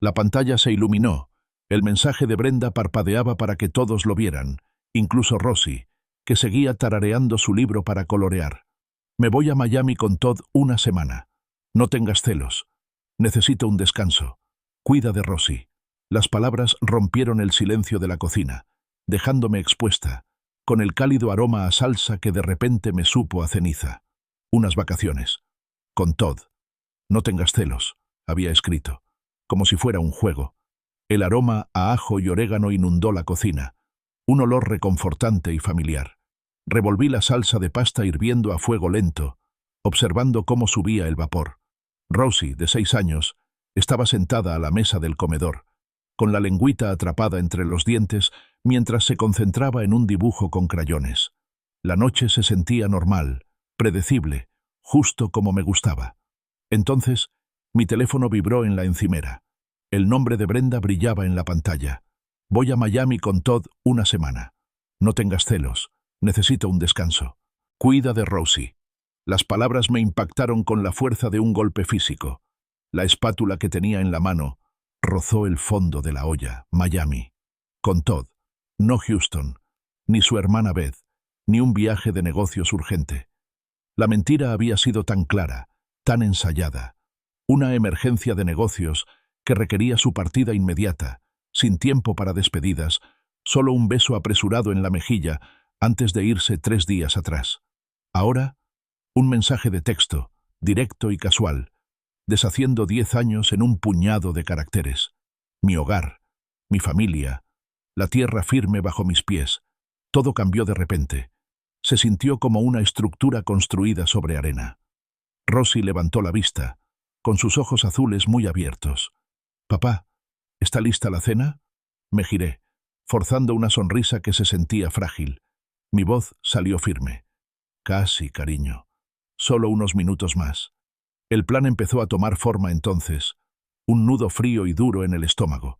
La pantalla se iluminó. El mensaje de Brenda parpadeaba para que todos lo vieran, incluso Rosie, que seguía tarareando su libro para colorear. Me voy a Miami con Todd una semana. No tengas celos. Necesito un descanso. Cuida de Rosie. Las palabras rompieron el silencio de la cocina, dejándome expuesta, con el cálido aroma a salsa que de repente me supo a ceniza. Unas vacaciones. Con Todd. No tengas celos, había escrito, como si fuera un juego. El aroma a ajo y orégano inundó la cocina, un olor reconfortante y familiar. Revolví la salsa de pasta hirviendo a fuego lento, observando cómo subía el vapor. Rosie, de 6 años, estaba sentada a la mesa del comedor, con la lengüita atrapada entre los dientes mientras se concentraba en un dibujo con crayones. La noche se sentía normal, predecible, justo como me gustaba. Entonces, mi teléfono vibró en la encimera. El nombre de Brenda brillaba en la pantalla. Voy a Miami con Todd una semana. No tengas celos. Necesito un descanso. Cuida de Rosie. Las palabras me impactaron con la fuerza de un golpe físico. La espátula que tenía en la mano rozó el fondo de la olla. Miami. Con Todd. No Houston. Ni su hermana Beth. Ni un viaje de negocios urgente. La mentira había sido tan clara, tan ensayada. Una emergencia de negocios que requería su partida inmediata, sin tiempo para despedidas, solo un beso apresurado en la mejilla antes de irse 3 días atrás. Ahora, un mensaje de texto, directo y casual, deshaciendo 10 años en un puñado de caracteres. Mi hogar, mi familia, la tierra firme bajo mis pies, todo cambió de repente. Se sintió como una estructura construida sobre arena. Rosie levantó la vista, con sus ojos azules muy abiertos. «Papá, ¿está lista la cena?» Me giré, forzando una sonrisa que se sentía frágil. Mi voz salió firme. «Casi, cariño. Solo unos minutos más». El plan empezó a tomar forma entonces, un nudo frío y duro en el estómago.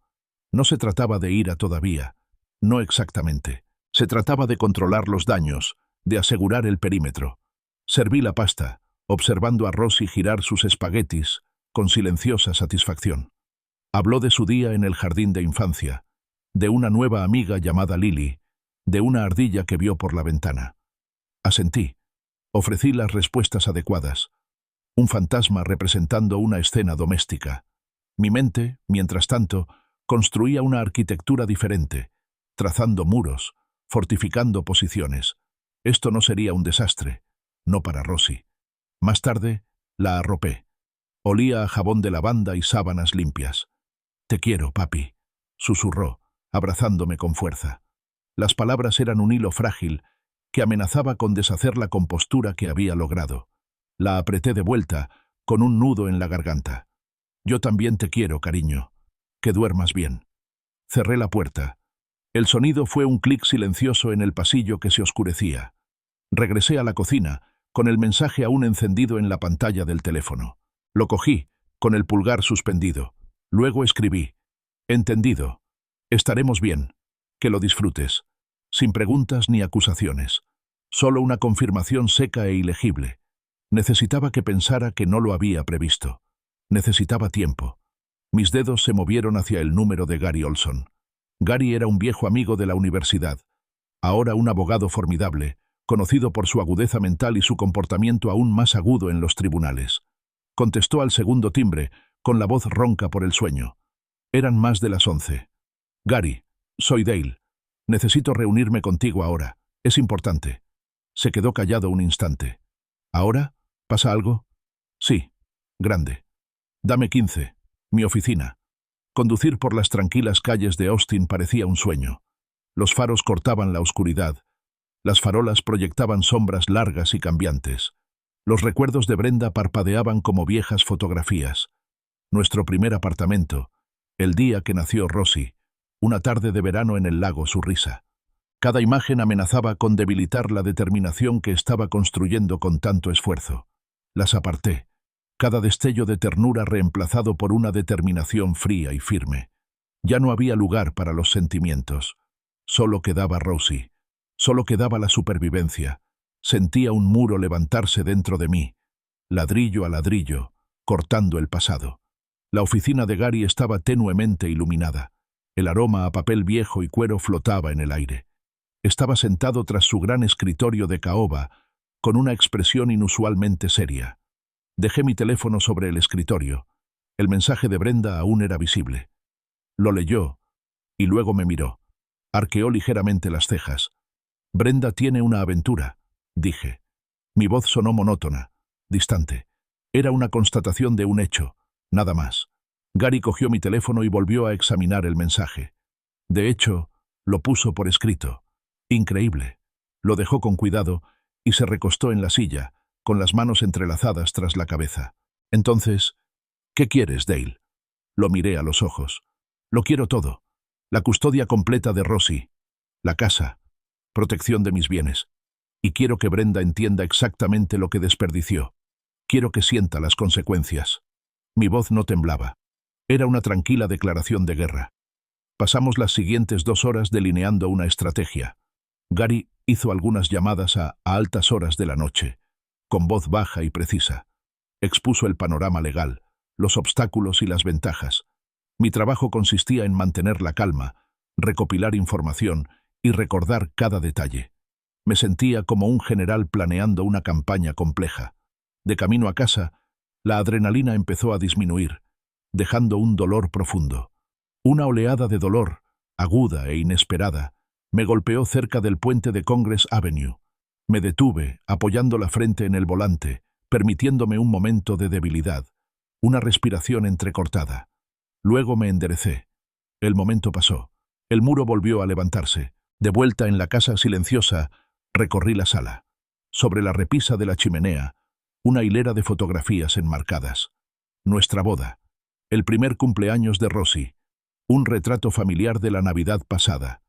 No se trataba de ira todavía, no exactamente. Se trataba de controlar los daños, de asegurar el perímetro. Serví la pasta, observando a Rosie girar sus espaguetis con silenciosa satisfacción. Habló de su día en el jardín de infancia, de una nueva amiga llamada Lily, de una ardilla que vio por la ventana. Asentí. Ofrecí las respuestas adecuadas. Un fantasma representando una escena doméstica. Mi mente, mientras tanto, construía una arquitectura diferente, trazando muros, fortificando posiciones. Esto no sería un desastre, no para Rosie. Más tarde, la arropé. Olía a jabón de lavanda y sábanas limpias. «Te quiero, papi», susurró, abrazándome con fuerza. Las palabras eran un hilo frágil que amenazaba con deshacer la compostura que había logrado. La apreté de vuelta, con un nudo en la garganta. «Yo también te quiero, cariño. Que duermas bien». Cerré la puerta. El sonido fue un clic silencioso en el pasillo que se oscurecía. Regresé a la cocina, con el mensaje aún encendido en la pantalla del teléfono. Lo cogí, con el pulgar suspendido. Luego escribí: «Entendido. Estaremos bien. Que lo disfrutes». Sin preguntas ni acusaciones. Solo una confirmación seca e ilegible. Necesitaba que pensara que no lo había previsto. Necesitaba tiempo. Mis dedos se movieron hacia el número de Gary Olson. Gary era un viejo amigo de la universidad. Ahora un abogado formidable, conocido por su agudeza mental y su comportamiento aún más agudo en los tribunales. Contestó al segundo timbre, con la voz ronca por el sueño. Eran más de las 11. «Gary, soy Dale. Necesito reunirme contigo ahora. Es importante». Se quedó callado un instante. «¿Ahora? ¿Pasa algo?» «Sí. Grande. Dame 15. Mi oficina». Conducir por las tranquilas calles de Austin parecía un sueño. Los faros cortaban la oscuridad. Las farolas proyectaban sombras largas y cambiantes. Los recuerdos de Brenda parpadeaban como viejas fotografías. Nuestro primer apartamento, el día que nació Rosie, una tarde de verano en el lago Surrisa. Cada imagen amenazaba con debilitar la determinación que estaba construyendo con tanto esfuerzo. Las aparté, cada destello de ternura reemplazado por una determinación fría y firme. Ya no había lugar para los sentimientos. Solo quedaba Rosie. Solo quedaba la supervivencia. Sentía un muro levantarse dentro de mí, ladrillo a ladrillo, cortando el pasado. La oficina de Gary estaba tenuemente iluminada. El aroma a papel viejo y cuero flotaba en el aire. Estaba sentado tras su gran escritorio de caoba, con una expresión inusualmente seria. Dejé mi teléfono sobre el escritorio. El mensaje de Brenda aún era visible. Lo leyó, y luego me miró. Arqueó ligeramente las cejas. «Brenda tiene una aventura», dije. Mi voz sonó monótona, distante. Era una constatación de un hecho, nada más. Gary cogió mi teléfono y volvió a examinar el mensaje. De hecho, lo puso por escrito. Increíble. Lo dejó con cuidado y se recostó en la silla, con las manos entrelazadas tras la cabeza. Entonces, «¿Qué quieres, Dale?» Lo miré a los ojos. «Lo quiero todo. La custodia completa de Rosie, la casa, protección de mis bienes. Y quiero que Brenda entienda exactamente lo que desperdició. Quiero que sienta las consecuencias». Mi voz no temblaba. Era una tranquila declaración de guerra. Pasamos las siguientes 2 horas delineando una estrategia. Gary hizo algunas llamadas a altas horas de la noche, con voz baja y precisa. Expuso el panorama legal, los obstáculos y las ventajas. Mi trabajo consistía en mantener la calma, recopilar información y recordar cada detalle. Me sentía como un general planeando una campaña compleja. De camino a casa, la adrenalina empezó a disminuir, dejando un dolor profundo. Una oleada de dolor, aguda e inesperada, me golpeó cerca del puente de Congress Avenue. Me detuve, apoyando la frente en el volante, permitiéndome un momento de debilidad, una respiración entrecortada. Luego me enderecé. El momento pasó. El muro volvió a levantarse. De vuelta en la casa silenciosa, recorrí la sala. Sobre la repisa de la chimenea, una hilera de fotografías enmarcadas. Nuestra boda. El primer cumpleaños de Rosie. Un retrato familiar de la Navidad pasada.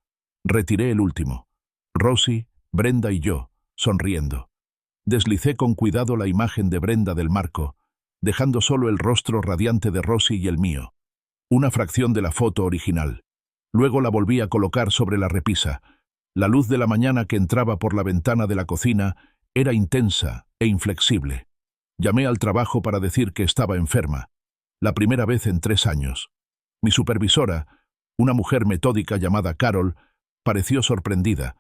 Retiré el último. Rosie, Brenda y yo, sonriendo. Deslicé con cuidado la imagen de Brenda del marco, dejando solo el rostro radiante de Rosie y el mío. Una fracción de la foto original. Luego la volví a colocar sobre la repisa. La luz de la mañana que entraba por la ventana de la cocina era intensa e inflexible. Llamé al trabajo para decir que estaba enferma. La primera vez en 3 años. Mi supervisora, una mujer metódica llamada Carol, pareció sorprendida,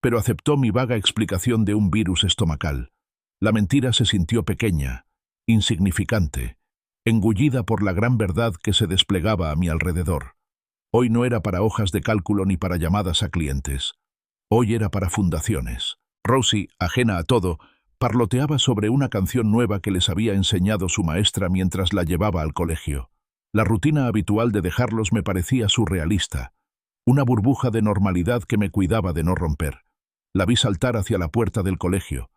pero aceptó mi vaga explicación de un virus estomacal. La mentira se sintió pequeña, insignificante, engullida por la gran verdad que se desplegaba a mi alrededor. Hoy no era para hojas de cálculo ni para llamadas a clientes. Hoy era para fundaciones. Rosie, ajena a todo, parloteaba sobre una canción nueva que les había enseñado su maestra mientras la llevaba al colegio. La rutina habitual de dejarlos me parecía surrealista, una burbuja de normalidad que me cuidaba de no romper. La vi saltar hacia la puerta del colegio,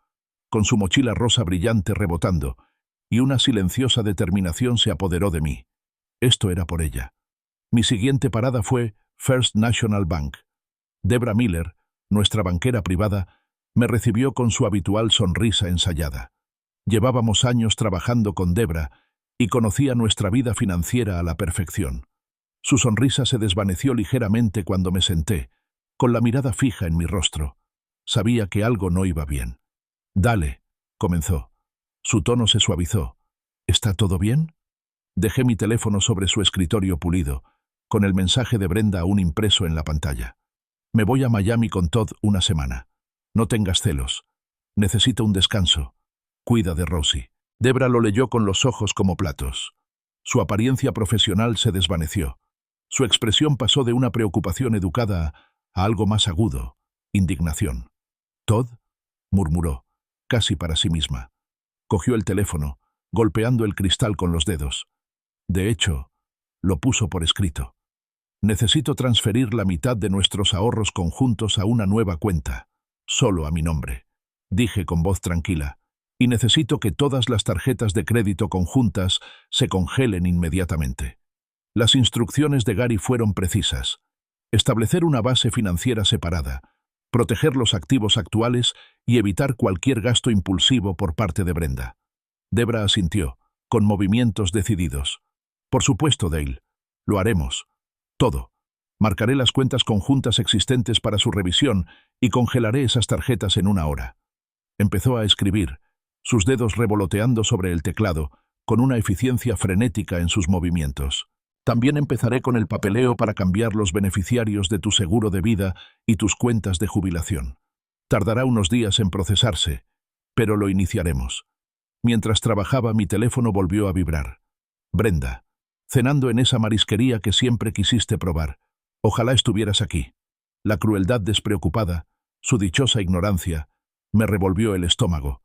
con su mochila rosa brillante rebotando, y una silenciosa determinación se apoderó de mí. Esto era por ella. Mi siguiente parada fue First National Bank. Debra Miller, nuestra banquera privada, me recibió con su habitual sonrisa ensayada. Llevábamos años trabajando con Debra y conocía nuestra vida financiera a la perfección. Su sonrisa se desvaneció ligeramente cuando me senté, con la mirada fija en mi rostro. Sabía que algo no iba bien. «Dale», comenzó. Su tono se suavizó. «¿Está todo bien?» Dejé mi teléfono sobre su escritorio pulido, con el mensaje de Brenda aún impreso en la pantalla. «Me voy a Miami con Todd una semana. No tengas celos. Necesito un descanso. Cuida de Rosie». Debra lo leyó con los ojos como platos. Su apariencia profesional se desvaneció. Su expresión pasó de una preocupación educada a algo más agudo, indignación. «¿Todd?», murmuró, casi para sí misma. Cogió el teléfono, golpeando el cristal con los dedos. De hecho, lo puso por escrito. «Necesito transferir la mitad de nuestros ahorros conjuntos a una nueva cuenta, solo a mi nombre», dije con voz tranquila, «y necesito que todas las tarjetas de crédito conjuntas se congelen inmediatamente». Las instrucciones de Gary fueron precisas. Establecer una base financiera separada, proteger los activos actuales y evitar cualquier gasto impulsivo por parte de Brenda. Debra asintió, con movimientos decididos. «Por supuesto, Dale. Lo haremos. Todo. Marcaré las cuentas conjuntas existentes para su revisión y congelaré esas tarjetas en 1 hora». Empezó a escribir, sus dedos revoloteando sobre el teclado, con una eficiencia frenética en sus movimientos. También empezaré con el papeleo para cambiar los beneficiarios de tu seguro de vida y tus cuentas de jubilación. Tardará unos días en procesarse, pero lo iniciaremos. Mientras trabajaba, mi teléfono volvió a vibrar. Brenda, cenando en esa marisquería que siempre quisiste probar. Ojalá estuvieras aquí. La crueldad despreocupada, su dichosa ignorancia, me revolvió el estómago.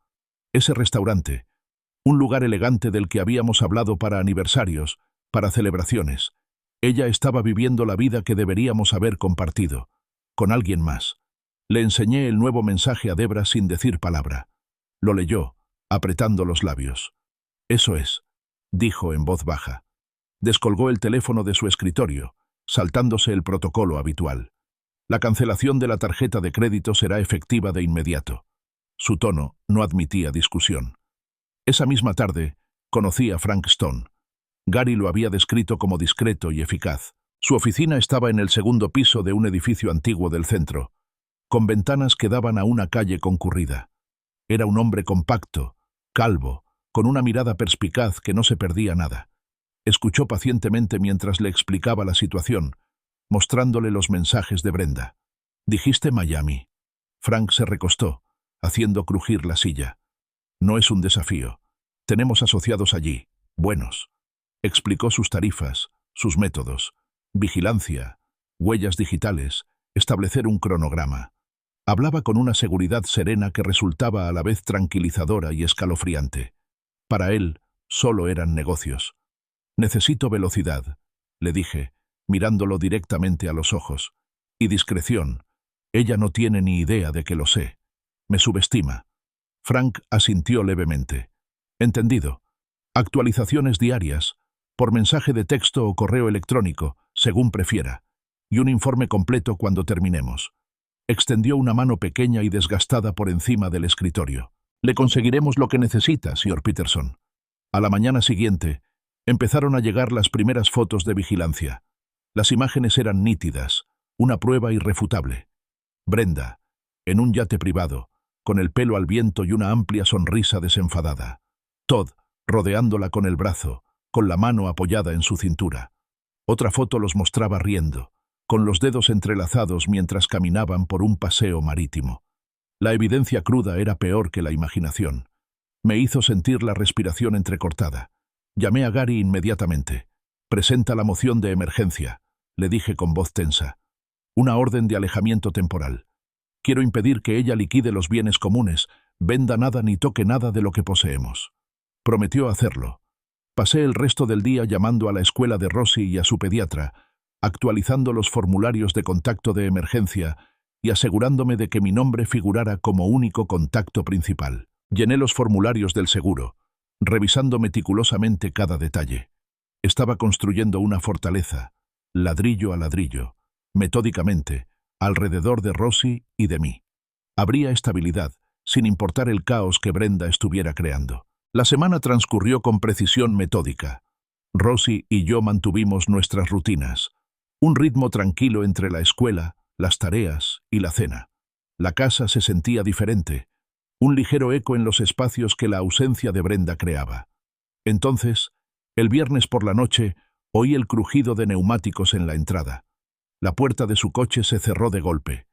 Ese restaurante, un lugar elegante del que habíamos hablado para aniversarios, para celebraciones. Ella estaba viviendo la vida que deberíamos haber compartido, con alguien más. Le enseñé el nuevo mensaje a Debra sin decir palabra. Lo leyó, apretando los labios. «Eso es», dijo en voz baja. Descolgó el teléfono de su escritorio, saltándose el protocolo habitual. La cancelación de la tarjeta de crédito será efectiva de inmediato. Su tono no admitía discusión. Esa misma tarde, conocí a Frank Stone. Gary lo había descrito como discreto y eficaz. Su oficina estaba en el segundo piso de un edificio antiguo del centro, con ventanas que daban a una calle concurrida. Era un hombre compacto, calvo, con una mirada perspicaz que no se perdía nada. Escuchó pacientemente mientras le explicaba la situación, mostrándole los mensajes de Brenda. «Dijiste Miami». Frank se recostó, haciendo crujir la silla. «No es un desafío. Tenemos asociados allí, buenos». Explicó sus tarifas, sus métodos, vigilancia, huellas digitales, establecer un cronograma. Hablaba con una seguridad serena que resultaba a la vez tranquilizadora y escalofriante. Para él, solo eran negocios. «Necesito velocidad», le dije, mirándolo directamente a los ojos. «Y discreción. Ella no tiene ni idea de que lo sé. Me subestima». Frank asintió levemente. «Entendido. Actualizaciones diarias, por mensaje de texto o correo electrónico, según prefiera, y un informe completo cuando terminemos». Extendió una mano pequeña y desgastada por encima del escritorio. «Le conseguiremos lo que necesita, señor Peterson». A la mañana siguiente, empezaron a llegar las primeras fotos de vigilancia. Las imágenes eran nítidas, una prueba irrefutable. Brenda, en un yate privado, con el pelo al viento y una amplia sonrisa desenfadada. Todd, rodeándola con el brazo, con la mano apoyada en su cintura. Otra foto los mostraba riendo, con los dedos entrelazados mientras caminaban por un paseo marítimo. La evidencia cruda era peor que la imaginación. Me hizo sentir la respiración entrecortada. Llamé a Gary inmediatamente. «Presenta la moción de emergencia», le dije con voz tensa. «Una orden de alejamiento temporal. Quiero impedir que ella liquide los bienes comunes, venda nada ni toque nada de lo que poseemos». Prometió hacerlo. Pasé el resto del día llamando a la escuela de Rosie y a su pediatra, actualizando los formularios de contacto de emergencia y asegurándome de que mi nombre figurara como único contacto principal. Llené los formularios del seguro, revisando meticulosamente cada detalle. Estaba construyendo una fortaleza, ladrillo a ladrillo, metódicamente, alrededor de Rosie y de mí. Habría estabilidad, sin importar el caos que Brenda estuviera creando. La semana transcurrió con precisión metódica. Rosie y yo mantuvimos nuestras rutinas, un ritmo tranquilo entre la escuela, las tareas y la cena. La casa se sentía diferente, un ligero eco en los espacios que la ausencia de Brenda creaba. Entonces, el viernes por la noche, oí el crujido de neumáticos en la entrada. La puerta de su coche se cerró de golpe.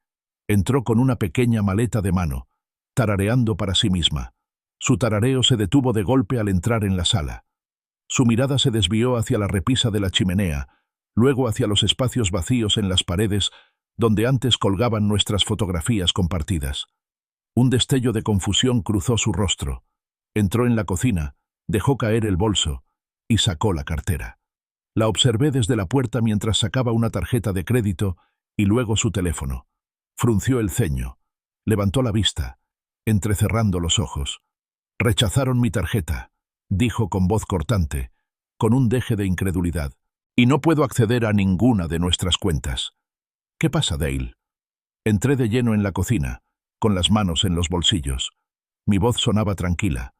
Entró con una pequeña maleta de mano, tarareando para sí misma. Su tarareo se detuvo de golpe al entrar en la sala. Su mirada se desvió hacia la repisa de la chimenea, luego hacia los espacios vacíos en las paredes donde antes colgaban nuestras fotografías compartidas. Un destello de confusión cruzó su rostro. Entró en la cocina, dejó caer el bolso y sacó la cartera. La observé desde la puerta mientras sacaba una tarjeta de crédito y luego su teléfono. Frunció el ceño, levantó la vista, entrecerrando los ojos. «Rechazaron mi tarjeta», dijo con voz cortante, con un deje de incredulidad, «y no puedo acceder a ninguna de nuestras cuentas». «¿Qué pasa, Dale?» Entré de lleno en la cocina, con las manos en los bolsillos. Mi voz sonaba tranquila,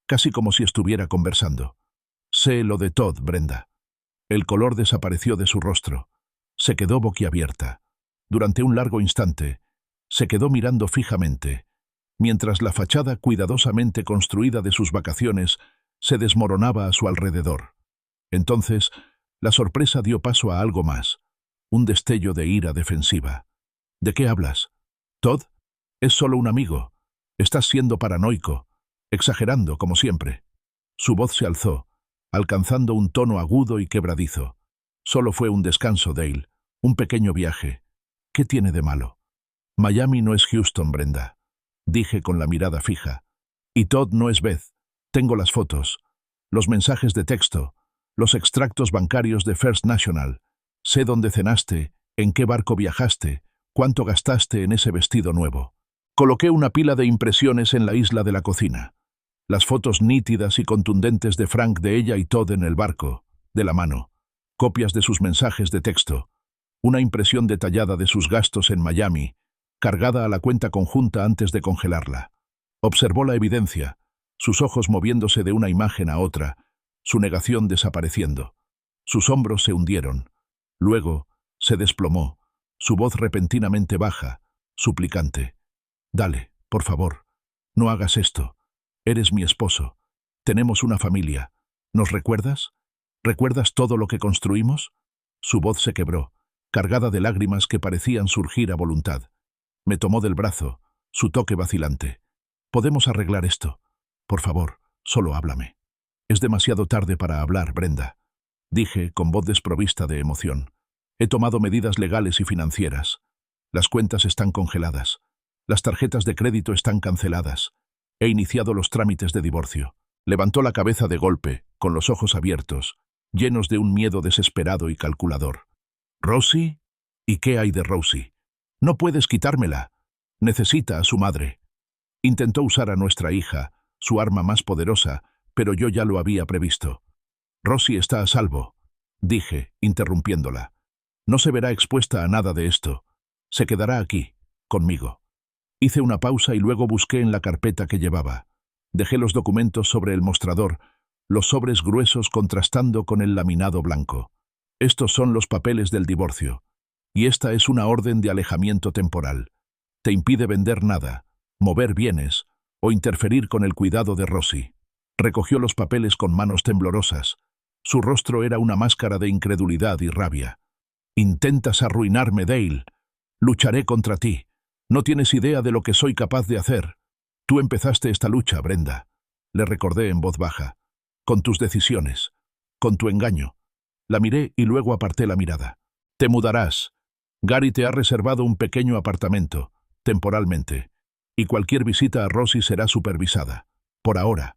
casi como si estuviera conversando. «Sé lo de Todd, Brenda». El color desapareció de su rostro. Se quedó boquiabierta. Durante un largo instante, se quedó mirando fijamente, mientras la fachada cuidadosamente construida de sus vacaciones se desmoronaba a su alrededor. Entonces, la sorpresa dio paso a algo más, un destello de ira defensiva. ¿De qué hablas? Todd, es solo un amigo. Estás siendo paranoico, exagerando como siempre. Su voz se alzó, alcanzando un tono agudo y quebradizo. Solo fue un descanso, Dale, un pequeño viaje. ¿Qué tiene de malo? Miami no es Houston, Brenda, dije con la mirada fija. Y Todd no es Beth. Tengo las fotos, los mensajes de texto, los extractos bancarios de First National. Sé dónde cenaste, en qué barco viajaste, cuánto gastaste en ese vestido nuevo. Coloqué una pila de impresiones en la isla de la cocina. Las fotos nítidas y contundentes de Frank de ella y Todd en el barco, de la mano. Copias de sus mensajes de texto. Una impresión detallada de sus gastos en Miami, cargada a la cuenta conjunta antes de congelarla. Observó la evidencia, sus ojos moviéndose de una imagen a otra, su negación desapareciendo. Sus hombros se hundieron. Luego, se desplomó, su voz repentinamente baja, suplicante. Dale, por favor, no hagas esto. Eres mi esposo. Tenemos una familia. ¿Nos recuerdas? ¿Recuerdas todo lo que construimos? Su voz se quebró, cargada de lágrimas que parecían surgir a voluntad. Me tomó del brazo, su toque vacilante. Podemos arreglar esto. Por favor, solo háblame. Es demasiado tarde para hablar, Brenda, dije con voz desprovista de emoción. He tomado medidas legales y financieras. Las cuentas están congeladas. Las tarjetas de crédito están canceladas. He iniciado los trámites de divorcio. Levantó la cabeza de golpe, con los ojos abiertos, llenos de un miedo desesperado y calculador. ¿Rosie? ¿Y qué hay de Rosie? No puedes quitármela. Necesita a su madre. Intentó usar a nuestra hija, su arma más poderosa, pero yo ya lo había previsto. Rosie está a salvo, dije, interrumpiéndola. No se verá expuesta a nada de esto. Se quedará aquí, conmigo. Hice una pausa y luego busqué en la carpeta que llevaba. Dejé los documentos sobre el mostrador, los sobres gruesos contrastando con el laminado blanco. Estos son los papeles del divorcio. Y esta es una orden de alejamiento temporal. Te impide vender nada, mover bienes o interferir con el cuidado de Rosie. Recogió los papeles con manos temblorosas. Su rostro era una máscara de incredulidad y rabia. «Intentas arruinarme, Dale. Lucharé contra ti. No tienes idea de lo que soy capaz de hacer. Tú empezaste esta lucha, Brenda», le recordé en voz baja. «Con tus decisiones. Con tu engaño». La miré y luego aparté la mirada. «Te mudarás. Gary te ha reservado un pequeño apartamento, temporalmente, y cualquier visita a Rosie será supervisada. Por ahora».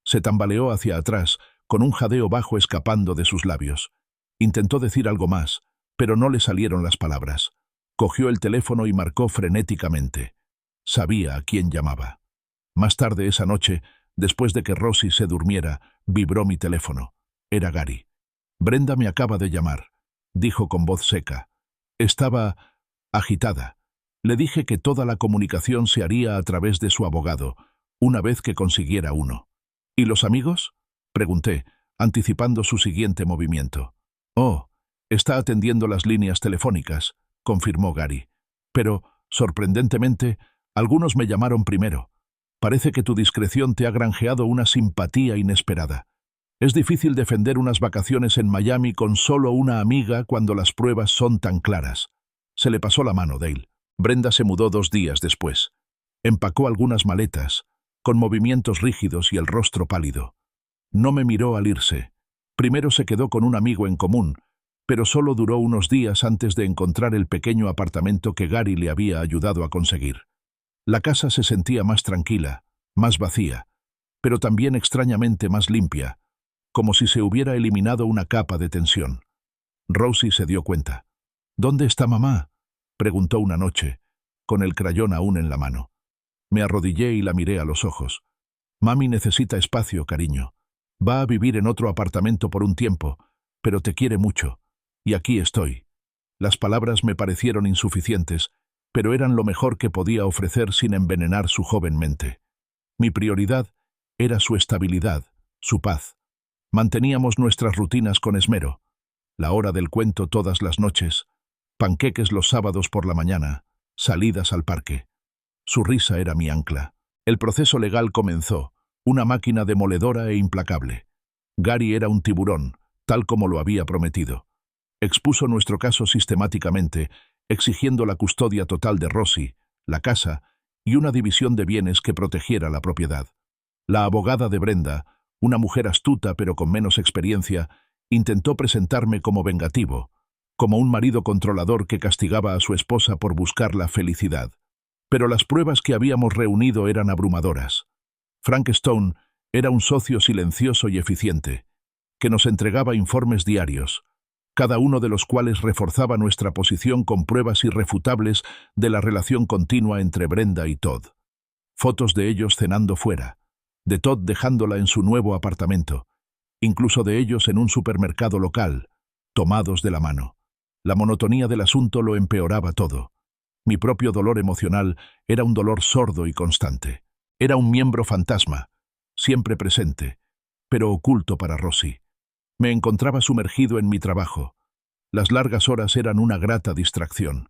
Se tambaleó hacia atrás, con un jadeo bajo escapando de sus labios. Intentó decir algo más, pero no le salieron las palabras. Cogió el teléfono y marcó frenéticamente. Sabía a quién llamaba. Más tarde esa noche, después de que Rosie se durmiera, vibró mi teléfono. Era Gary. «Brenda me acaba de llamar», dijo con voz seca. Estaba agitada. Le dije que toda la comunicación se haría a través de su abogado, una vez que consiguiera uno. «¿Y los amigos?», pregunté, anticipando su siguiente movimiento. «Oh, está atendiendo las líneas telefónicas», confirmó Gary. «Pero, sorprendentemente, algunos me llamaron primero. Parece que tu discreción te ha granjeado una simpatía inesperada. Es difícil defender unas vacaciones en Miami con solo una amiga cuando las pruebas son tan claras». Se le pasó la mano, Dale. Brenda se mudó 2 días después. Empacó algunas maletas, con movimientos rígidos y el rostro pálido. No me miró al irse. Primero se quedó con un amigo en común, pero solo duró unos días antes de encontrar el pequeño apartamento que Gary le había ayudado a conseguir. La casa se sentía más tranquila, más vacía, pero también extrañamente más limpia, como si se hubiera eliminado una capa de tensión. Rosie se dio cuenta. «¿Dónde está mamá?», preguntó una noche, con el crayón aún en la mano. Me arrodillé y la miré a los ojos. «Mami necesita espacio, cariño. Va a vivir en otro apartamento por un tiempo, pero te quiere mucho. Y aquí estoy». Las palabras me parecieron insuficientes, pero eran lo mejor que podía ofrecer sin envenenar su joven mente. Mi prioridad era su estabilidad, su paz. Manteníamos nuestras rutinas con esmero. La hora del cuento todas las noches, panqueques los sábados por la mañana, salidas al parque. Su risa era mi ancla. El proceso legal comenzó, una máquina demoledora e implacable. Gary era un tiburón, tal como lo había prometido. Expuso nuestro caso sistemáticamente, exigiendo la custodia total de Rosie, la casa y una división de bienes que protegiera la propiedad. La abogada de Brenda, una mujer astuta pero con menos experiencia, intentó presentarme como vengativo, como un marido controlador que castigaba a su esposa por buscar la felicidad. Pero las pruebas que habíamos reunido eran abrumadoras. Frank Stone era un socio silencioso y eficiente, que nos entregaba informes diarios, cada uno de los cuales reforzaba nuestra posición con pruebas irrefutables de la relación continua entre Brenda y Todd. Fotos de ellos cenando fuera, de Todd dejándola en su nuevo apartamento, incluso de ellos en un supermercado local, tomados de la mano. La monotonía del asunto lo empeoraba todo. Mi propio dolor emocional era un dolor sordo y constante. Era un miembro fantasma, siempre presente, pero oculto para Rosie. Me encontraba sumergido en mi trabajo. Las largas horas eran una grata distracción.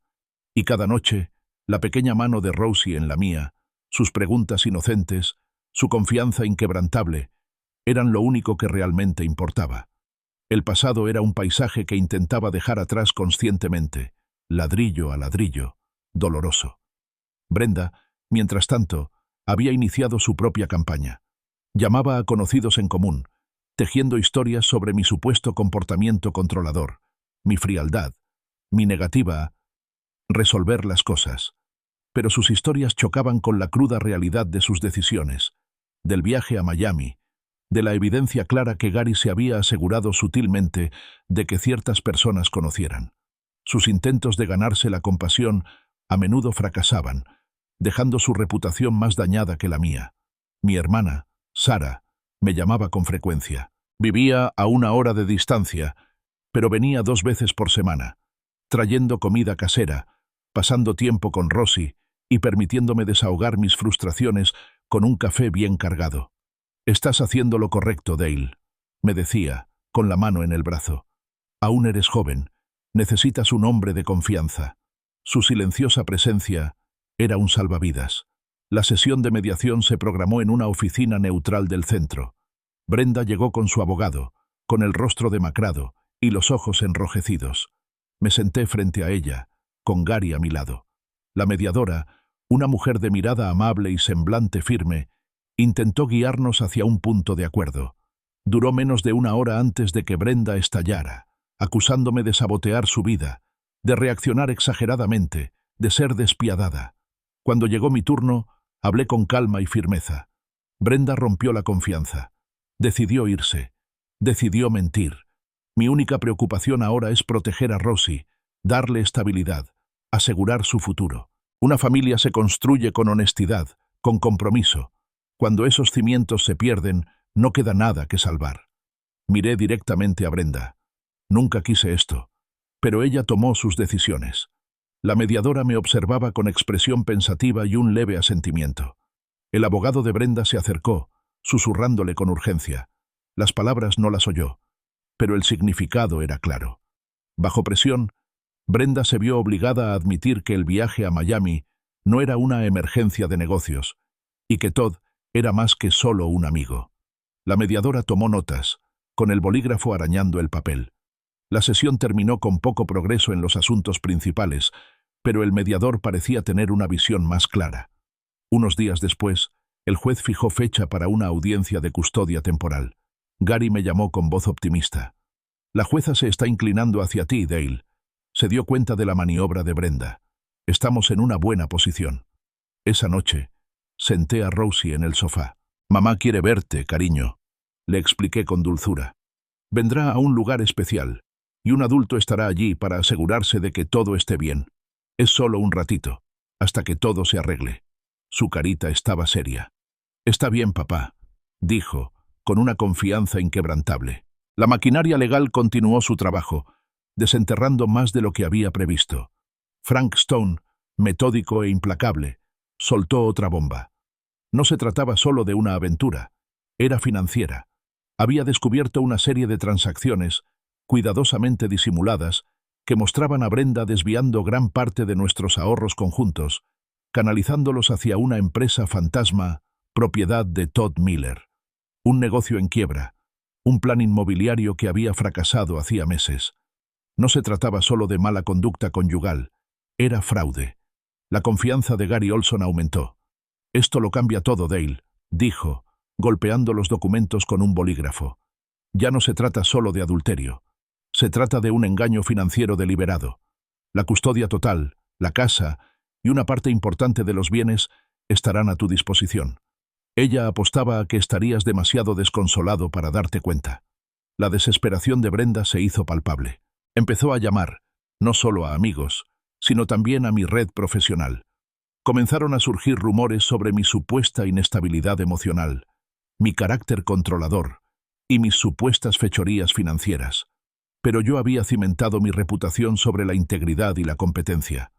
Y cada noche, la pequeña mano de Rosie en la mía, sus preguntas inocentes, su confianza inquebrantable, eran lo único que realmente importaba. El pasado era un paisaje que intentaba dejar atrás conscientemente, ladrillo a ladrillo, doloroso. Brenda, mientras tanto, había iniciado su propia campaña. Llamaba a conocidos en común, tejiendo historias sobre mi supuesto comportamiento controlador, mi frialdad, mi negativa a resolver las cosas. Pero sus historias chocaban con la cruda realidad de sus decisiones, del viaje a Miami, de la evidencia clara que Gary se había asegurado sutilmente de que ciertas personas conocieran. Sus intentos de ganarse la compasión a menudo fracasaban, dejando su reputación más dañada que la mía. Mi hermana, Sara, me llamaba con frecuencia. Vivía a 1 hora de distancia, pero venía 2 veces por semana, trayendo comida casera, pasando tiempo con Rosie y permitiéndome desahogar mis frustraciones con un café bien cargado. «Estás haciendo lo correcto, Dale», me decía, con la mano en el brazo. «Aún eres joven. Necesitas un hombre de confianza». Su silenciosa presencia era un salvavidas. La sesión de mediación se programó en una oficina neutral del centro. Brenda llegó con su abogado, con el rostro demacrado y los ojos enrojecidos. Me senté frente a ella, con Gary a mi lado. La mediadora, una mujer de mirada amable y semblante firme, intentó guiarnos hacia un punto de acuerdo. Duró menos de 1 hora antes de que Brenda estallara, acusándome de sabotear su vida, de reaccionar exageradamente, de ser despiadada. Cuando llegó mi turno, hablé con calma y firmeza. Brenda rompió la confianza. Decidió irse. Decidió mentir. Mi única preocupación ahora es proteger a Rosie, darle estabilidad, asegurar su futuro. Una familia se construye con honestidad, con compromiso. Cuando esos cimientos se pierden, no queda nada que salvar. Miré directamente a Brenda. Nunca quise esto, pero ella tomó sus decisiones. La mediadora me observaba con expresión pensativa y un leve asentimiento. El abogado de Brenda se acercó, susurrándole con urgencia. Las palabras no las oyó, pero el significado era claro. Bajo presión, Brenda se vio obligada a admitir que el viaje a Miami no era una emergencia de negocios, y que Todd era más que solo un amigo. La mediadora tomó notas, con el bolígrafo arañando el papel. La sesión terminó con poco progreso en los asuntos principales, pero el mediador parecía tener una visión más clara. Unos días después, el juez fijó fecha para una audiencia de custodia temporal. Gary me llamó con voz optimista. «La jueza se está inclinando hacia ti, Dale. Se dio cuenta de la maniobra de Brenda. Estamos en una buena posición». Esa noche, senté a Rosie en el sofá. «Mamá quiere verte, cariño», le expliqué con dulzura. «Vendrá a un lugar especial, y un adulto estará allí para asegurarse de que todo esté bien. Es solo un ratito, hasta que todo se arregle». Su carita estaba seria. «Está bien, papá», dijo, con una confianza inquebrantable. La maquinaria legal continuó su trabajo, desenterrando más de lo que había previsto. Frank Stone, metódico e implacable, soltó otra bomba. No se trataba solo de una aventura, era financiera. Había descubierto una serie de transacciones, cuidadosamente disimuladas, que mostraban a Brenda desviando gran parte de nuestros ahorros conjuntos, canalizándolos hacia una empresa fantasma propiedad de Todd Miller, un negocio en quiebra, un plan inmobiliario que había fracasado hacía meses. No se trataba solo de mala conducta conyugal, era fraude. La confianza de Gary Olson aumentó. «Esto lo cambia todo, Dale», dijo, golpeando los documentos con un bolígrafo. «Ya no se trata solo de adulterio. Se trata de un engaño financiero deliberado. La custodia total, la casa y una parte importante de los bienes estarán a tu disposición». Ella apostaba a que estarías demasiado desconsolado para darte cuenta. La desesperación de Brenda se hizo palpable. Empezó a llamar, no solo a amigos, sino también a mi red profesional. Comenzaron a surgir rumores sobre mi supuesta inestabilidad emocional, mi carácter controlador y mis supuestas fechorías financieras. Pero yo había cimentado mi reputación sobre la integridad y la competencia.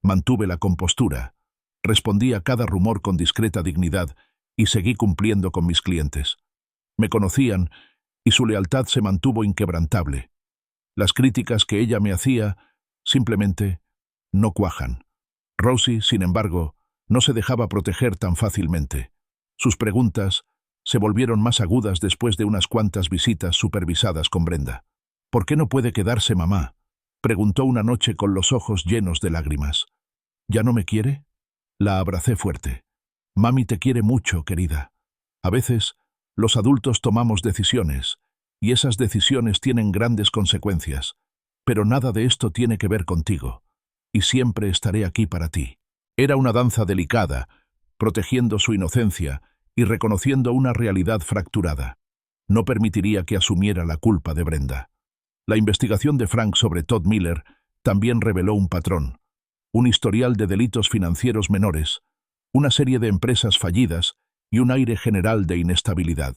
Mantuve la compostura, respondí a cada rumor con discreta dignidad y seguí cumpliendo con mis clientes. Me conocían y su lealtad se mantuvo inquebrantable. Las críticas que ella me hacía simplemente no cuajan. Rosie, sin embargo, no se dejaba proteger tan fácilmente. Sus preguntas se volvieron más agudas después de unas cuantas visitas supervisadas con Brenda. «¿Por qué no puede quedarse mamá?», preguntó una noche con los ojos llenos de lágrimas. «¿Ya no me quiere?». La abracé fuerte. «Mami te quiere mucho, querida. A veces, los adultos tomamos decisiones, y esas decisiones tienen grandes consecuencias, pero nada de esto tiene que ver contigo, y siempre estaré aquí para ti». Era una danza delicada, protegiendo su inocencia y reconociendo una realidad fracturada. No permitiría que asumiera la culpa de Brenda. La investigación de Frank sobre Todd Miller también reveló un patrón, un historial de delitos financieros menores, una serie de empresas fallidas y un aire general de inestabilidad.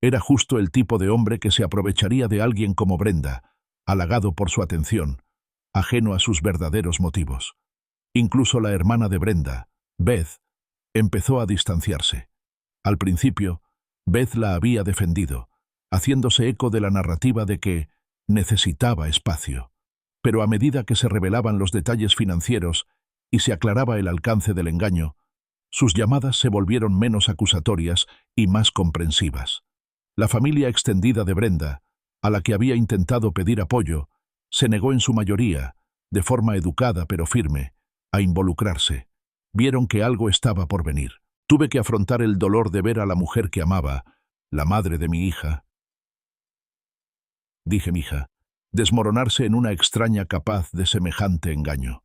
Era justo el tipo de hombre que se aprovecharía de alguien como Brenda, halagado por su atención, ajeno a sus verdaderos motivos. Incluso la hermana de Brenda, Beth, empezó a distanciarse. Al principio, Beth la había defendido, haciéndose eco de la narrativa de que necesitaba espacio. Pero a medida que se revelaban los detalles financieros y se aclaraba el alcance del engaño, sus llamadas se volvieron menos acusatorias y más comprensivas. La familia extendida de Brenda, a la que había intentado pedir apoyo, se negó en su mayoría, de forma educada pero firme, a involucrarse. Vieron que algo estaba por venir. Tuve que afrontar el dolor de ver a la mujer que amaba, la madre de mi hija, dije mi hija, desmoronarse en una extraña capaz de semejante engaño.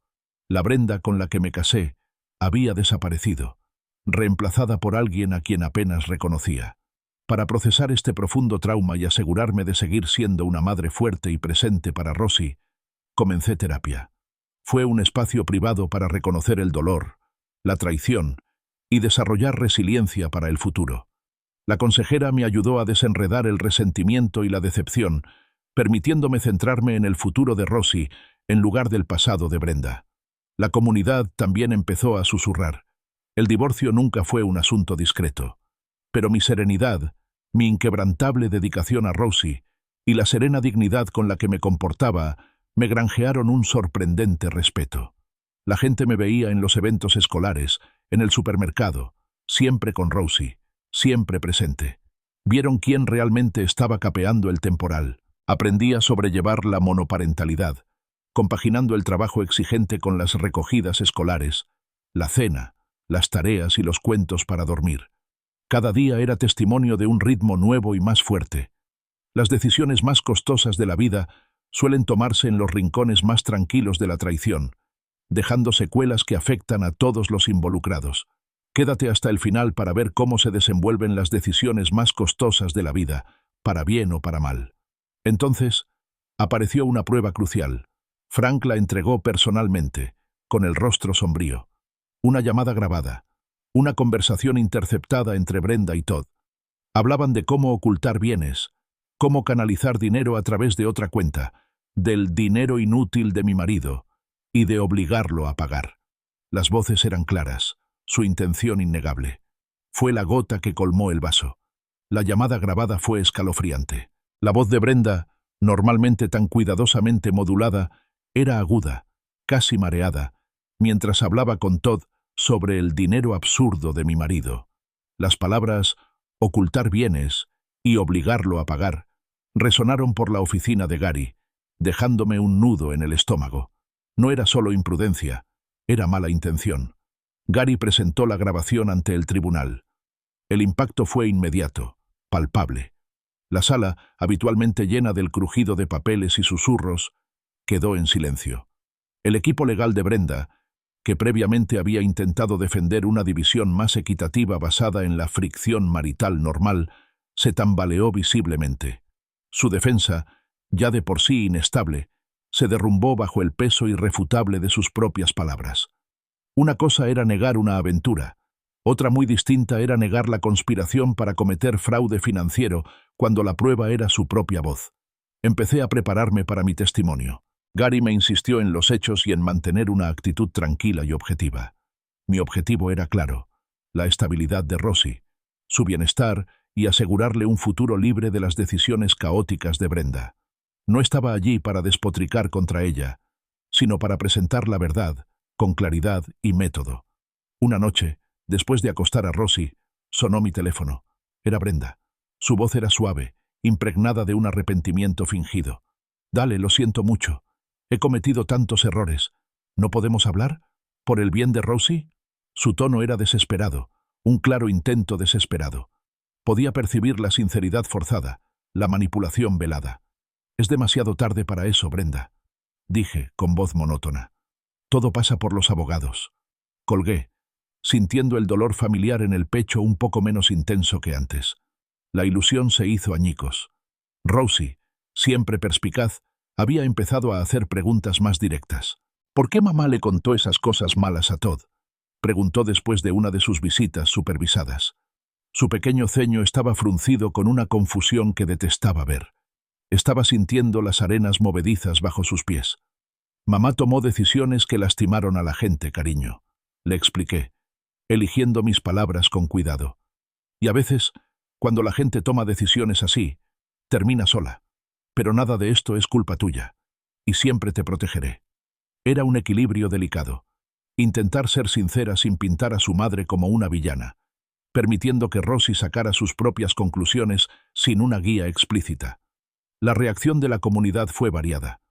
La Brenda con la que me casé había desaparecido, reemplazada por alguien a quien apenas reconocía. Para procesar este profundo trauma y asegurarme de seguir siendo una madre fuerte y presente para Rosie, comencé terapia. Fue un espacio privado para reconocer el dolor, la traición y desarrollar resiliencia para el futuro. La consejera me ayudó a desenredar el resentimiento y la decepción, permitiéndome centrarme en el futuro de Rosie en lugar del pasado de Brenda. La comunidad también empezó a susurrar. El divorcio nunca fue un asunto discreto, pero mi serenidad, mi inquebrantable dedicación a Rosie y la serena dignidad con la que me comportaba me granjearon un sorprendente respeto. La gente me veía en los eventos escolares, en el supermercado, siempre con Rosie, siempre presente. Vieron quién realmente estaba capeando el temporal. Aprendí a sobrellevar la monoparentalidad, compaginando el trabajo exigente con las recogidas escolares, la cena, las tareas y los cuentos para dormir. Cada día era testimonio de un ritmo nuevo y más fuerte. Las decisiones más costosas de la vida suelen tomarse en los rincones más tranquilos de la traición, dejando secuelas que afectan a todos los involucrados. Quédate hasta el final para ver cómo se desenvuelven las decisiones más costosas de la vida, para bien o para mal. Entonces, apareció una prueba crucial. Frank la entregó personalmente, con el rostro sombrío. Una llamada grabada, una conversación interceptada entre Brenda y Todd. Hablaban de cómo ocultar bienes, cómo canalizar dinero a través de otra cuenta, del dinero inútil de mi marido, y de obligarlo a pagar. Las voces eran claras, su intención innegable. Fue la gota que colmó el vaso. La llamada grabada fue escalofriante. La voz de Brenda, normalmente tan cuidadosamente modulada, era aguda, casi mareada, mientras hablaba con Todd sobre el dinero absurdo de mi marido. Las palabras «ocultar bienes» y «obligarlo a pagar» resonaron por la oficina de Gary, dejándome un nudo en el estómago. No era solo imprudencia, era mala intención. Gary presentó la grabación ante el tribunal. El impacto fue inmediato, palpable. La sala, habitualmente llena del crujido de papeles y susurros, quedó en silencio. El equipo legal de Brenda, que previamente había intentado defender una división más equitativa basada en la fricción marital normal, se tambaleó visiblemente. Su defensa, ya de por sí inestable, se derrumbó bajo el peso irrefutable de sus propias palabras. Una cosa era negar una aventura, otra muy distinta era negar la conspiración para cometer fraude financiero cuando la prueba era su propia voz. Empecé a prepararme para mi testimonio. Gary me insistió en los hechos y en mantener una actitud tranquila y objetiva. Mi objetivo era claro: la estabilidad de Rosie, su bienestar y asegurarle un futuro libre de las decisiones caóticas de Brenda. No estaba allí para despotricar contra ella, sino para presentar la verdad, con claridad y método. Una noche, después de acostar a Rosie, sonó mi teléfono. Era Brenda. Su voz era suave, impregnada de un arrepentimiento fingido. «Dale, lo siento mucho. He cometido tantos errores. ¿No podemos hablar? ¿Por el bien de Rosie?» Su tono era desesperado, un claro intento desesperado. Podía percibir la sinceridad forzada, la manipulación velada. «Es demasiado tarde para eso, Brenda», dije con voz monótona. «Todo pasa por los abogados». Colgué, sintiendo el dolor familiar en el pecho un poco menos intenso que antes. La ilusión se hizo añicos. Rosie, siempre perspicaz, había empezado a hacer preguntas más directas. «¿Por qué mamá le contó esas cosas malas a Todd?», preguntó después de una de sus visitas supervisadas. Su pequeño ceño estaba fruncido con una confusión que detestaba ver. Estaba sintiendo las arenas movedizas bajo sus pies. «Mamá tomó decisiones que lastimaron a la gente, cariño», le expliqué, eligiendo mis palabras con cuidado. «Y a veces, cuando la gente toma decisiones así, termina sola. Pero nada de esto es culpa tuya, y siempre te protegeré». Era un equilibrio delicado. Intentar ser sincera sin pintar a su madre como una villana, permitiendo que Rosie sacara sus propias conclusiones sin una guía explícita. La reacción de la comunidad fue variada.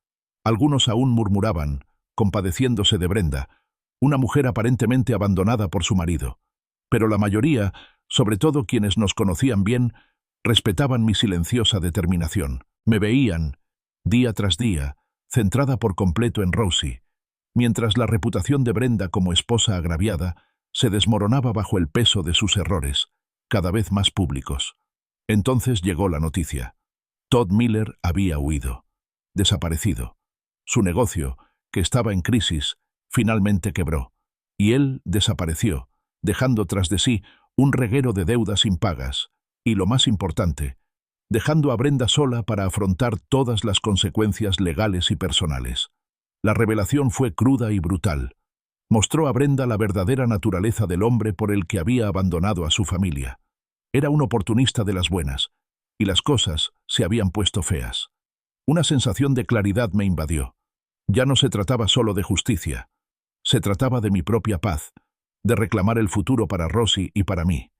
Algunos aún murmuraban, compadeciéndose de Brenda, una mujer aparentemente abandonada por su marido. Pero la mayoría, sobre todo quienes nos conocían bien, respetaban mi silenciosa determinación. Me veían, día tras día, centrada por completo en Rosie, mientras la reputación de Brenda como esposa agraviada se desmoronaba bajo el peso de sus errores, cada vez más públicos. Entonces llegó la noticia. Todd Miller había huido, desaparecido. Su negocio, que estaba en crisis, finalmente quebró, y él desapareció, dejando tras de sí un reguero de deudas impagas, y lo más importante, dejando a Brenda sola para afrontar todas las consecuencias legales y personales. La revelación fue cruda y brutal. Mostró a Brenda la verdadera naturaleza del hombre por el que había abandonado a su familia. Era un oportunista de las buenas, y las cosas se habían puesto feas. Una sensación de claridad me invadió. Ya no se trataba solo de justicia. Se trataba de mi propia paz, de reclamar el futuro para Rosie y para mí.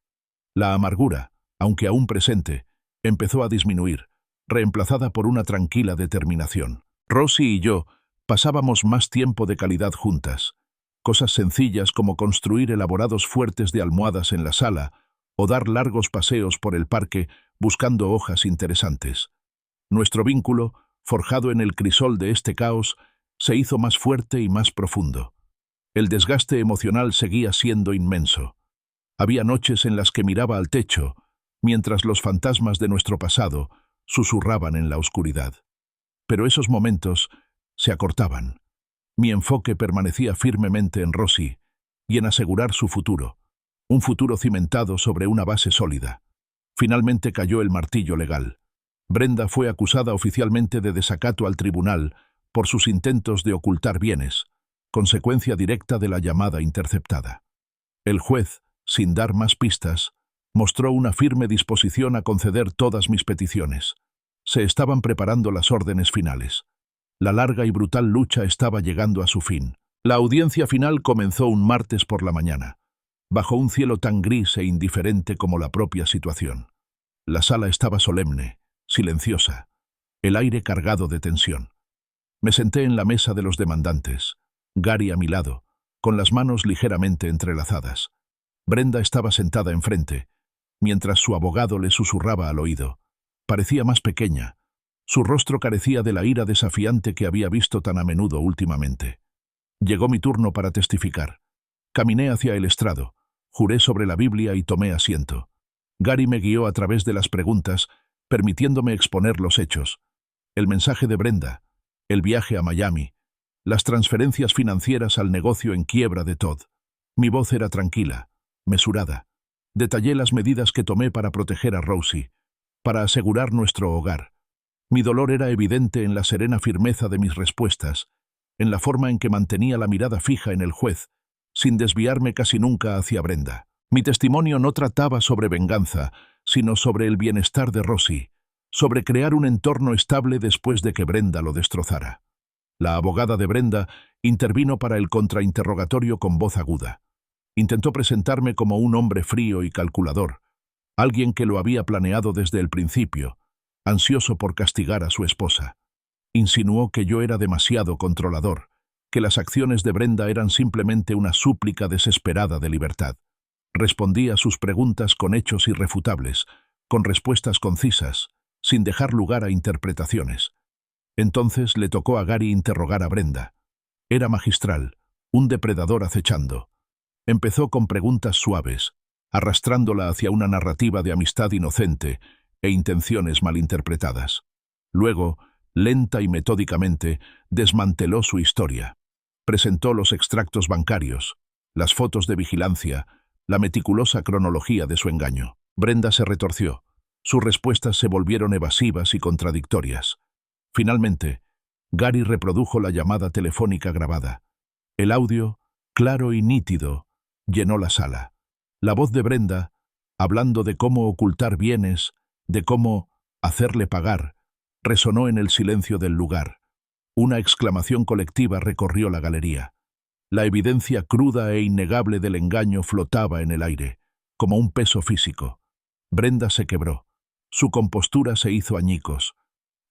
La amargura, aunque aún presente, empezó a disminuir, reemplazada por una tranquila determinación. Rosie y yo pasábamos más tiempo de calidad juntas. Cosas sencillas como construir elaborados fuertes de almohadas en la sala o dar largos paseos por el parque buscando hojas interesantes. Nuestro vínculo, forjado en el crisol de este caos, se hizo más fuerte y más profundo. El desgaste emocional seguía siendo inmenso. Había noches en las que miraba al techo, mientras los fantasmas de nuestro pasado susurraban en la oscuridad. Pero esos momentos se acortaban. Mi enfoque permanecía firmemente en Rosie y en asegurar su futuro, un futuro cimentado sobre una base sólida. Finalmente cayó el martillo legal. Brenda fue acusada oficialmente de desacato al tribunal por sus intentos de ocultar bienes, consecuencia directa de la llamada interceptada. El juez, sin dar más pistas, mostró una firme disposición a conceder todas mis peticiones. Se estaban preparando las órdenes finales. La larga y brutal lucha estaba llegando a su fin. La audiencia final comenzó un martes por la mañana. bajo un cielo tan gris e indiferente como la propia situación. La sala estaba solemne, silenciosa, el aire cargado de tensión. Me senté en la mesa de los demandantes, Gary a mi lado, con las manos ligeramente entrelazadas. Brenda estaba sentada enfrente, mientras su abogado le susurraba al oído. Parecía más pequeña. Su rostro carecía de la ira desafiante que había visto tan a menudo últimamente. Llegó mi turno para testificar. Caminé hacia el estrado, juré sobre la Biblia y tomé asiento. Gary me guió a través de las preguntas, permitiéndome exponer los hechos. El mensaje de Brenda, el viaje a Miami, las transferencias financieras al negocio en quiebra de Todd. Mi voz era tranquila, mesurada. Detallé las medidas que tomé para proteger a Rosie, para asegurar nuestro hogar. Mi dolor era evidente en la serena firmeza de mis respuestas, en la forma en que mantenía la mirada fija en el juez, sin desviarme casi nunca hacia Brenda. Mi testimonio no trataba sobre venganza, sino sobre el bienestar de Rosie, sobre crear un entorno estable después de que Brenda lo destrozara. La abogada de Brenda intervino para el contrainterrogatorio con voz aguda. Intentó presentarme como un hombre frío y calculador, alguien que lo había planeado desde el principio, ansioso por castigar a su esposa. Insinuó que yo era demasiado controlador, que las acciones de Brenda eran simplemente una súplica desesperada de libertad. Respondí a sus preguntas con hechos irrefutables, con respuestas concisas, sin dejar lugar a interpretaciones. Entonces le tocó a Gary interrogar a Brenda. Era magistral, un depredador acechando. Empezó con preguntas suaves, arrastrándola hacia una narrativa de amistad inocente e intenciones malinterpretadas. Luego, lenta y metódicamente, desmanteló su historia. Presentó los extractos bancarios, las fotos de vigilancia, la meticulosa cronología de su engaño. Brenda se retorció. Sus respuestas se volvieron evasivas y contradictorias. Finalmente, Gary reprodujo la llamada telefónica grabada. El audio, claro y nítido, llenó la sala. La voz de Brenda, hablando de cómo ocultar bienes, de cómo hacerle pagar, resonó en el silencio del lugar. Una exclamación colectiva recorrió la galería. La evidencia cruda e innegable del engaño flotaba en el aire, como un peso físico. Brenda se quebró. Su compostura se hizo añicos.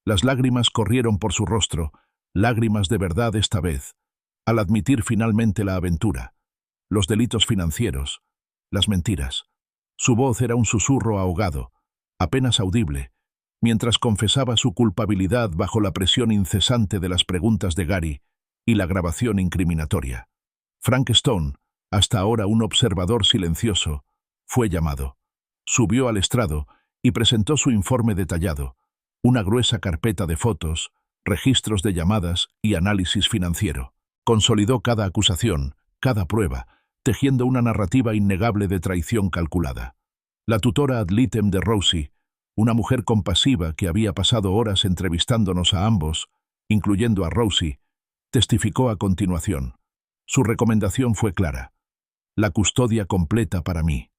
Las lágrimas corrieron por su rostro, lágrimas de verdad esta vez, al admitir finalmente la aventura, los delitos financieros, las mentiras. Su voz era un susurro ahogado, apenas audible, mientras confesaba su culpabilidad bajo la presión incesante de las preguntas de Gary y la grabación incriminatoria. Frank Stone, hasta ahora un observador silencioso, fue llamado. Subió al estrado y presentó su informe detallado, una gruesa carpeta de fotos, registros de llamadas y análisis financiero. Consolidó cada acusación, cada prueba, tejiendo una narrativa innegable de traición calculada. La tutora ad litem de Rosie, una mujer compasiva que había pasado horas entrevistándonos a ambos, incluyendo a Rosie, testificó a continuación. Su recomendación fue clara: la custodia completa para mí.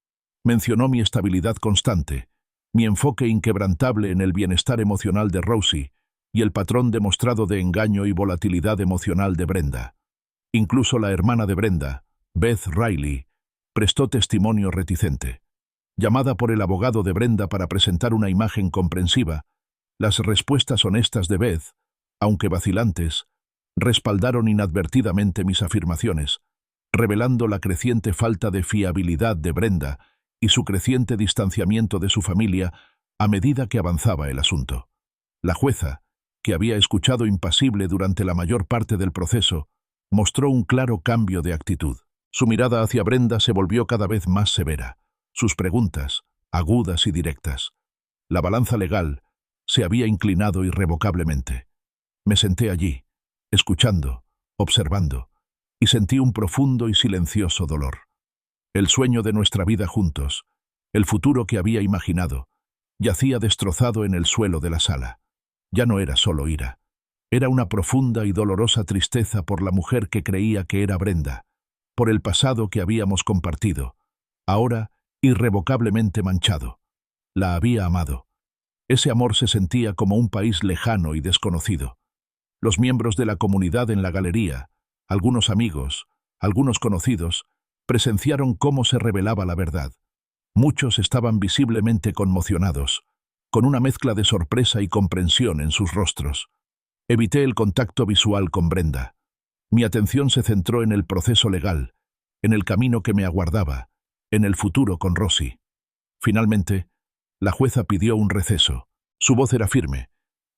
Mencionó mi estabilidad constante, mi enfoque inquebrantable en el bienestar emocional de Rosie y el patrón demostrado de engaño y volatilidad emocional de Brenda. Incluso la hermana de Brenda, Beth Riley, prestó testimonio reticente. Llamada por el abogado de Brenda para presentar una imagen comprensiva, las respuestas honestas de Beth, aunque vacilantes, respaldaron inadvertidamente mis afirmaciones, revelando la creciente falta de fiabilidad de Brenda y su creciente distanciamiento de su familia a medida que avanzaba el asunto. La jueza, que había escuchado impasible durante la mayor parte del proceso, mostró un claro cambio de actitud. Su mirada hacia Brenda se volvió cada vez más severa, sus preguntas, agudas y directas. La balanza legal se había inclinado irrevocablemente. Me senté allí, escuchando, observando, y sentí un profundo y silencioso dolor. El sueño de nuestra vida juntos, el futuro que había imaginado, yacía destrozado en el suelo de la sala. Ya no era solo ira. Era una profunda y dolorosa tristeza por la mujer que creía que era Brenda, por el pasado que habíamos compartido, ahora irrevocablemente manchado. La había amado. Ese amor se sentía como un país lejano y desconocido. Los miembros de la comunidad en la galería, algunos amigos, algunos conocidos, presenciaron cómo se revelaba la verdad. Muchos estaban visiblemente conmocionados, con una mezcla de sorpresa y comprensión en sus rostros. Evité el contacto visual con Brenda. Mi atención se centró en el proceso legal, en el camino que me aguardaba, en el futuro con Rosy. Finalmente, la jueza pidió un receso. Su voz era firme,